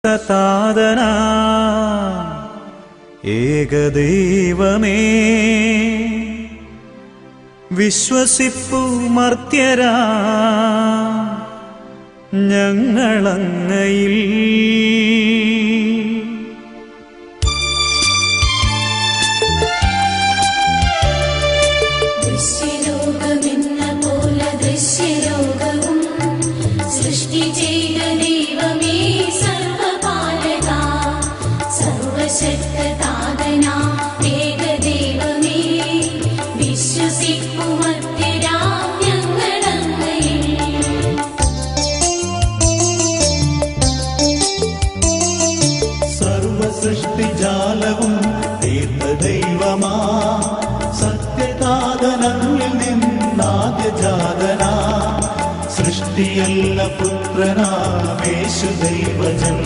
സതാതനാ ഏകദൈവമേ വിശ്വസിപ്പു മർത്യരാ ഞങ്ങളങ്ങയിൽ. ദൃശ്യലോകമെന്ന പോലെ ദൃശ്യലോകവും സൃഷ്ടി ചെയ്ത ദൈവമേ സർവപാലക സർവശക്തനാ ഏകദൈവമേ വിശ്വസിപ്പു മർത്യരാ ഞങ്ങളങ്ങയിൽ. സർവസൃഷ്ടിജാലവും തീർത്ത ദൈവമാ സത്യതാതനങ്ങിൽ നിന്നാദ്യജാതനാ സൃഷ്ടിയല്ല പുത്രനാമേശു ദൈവജൻ.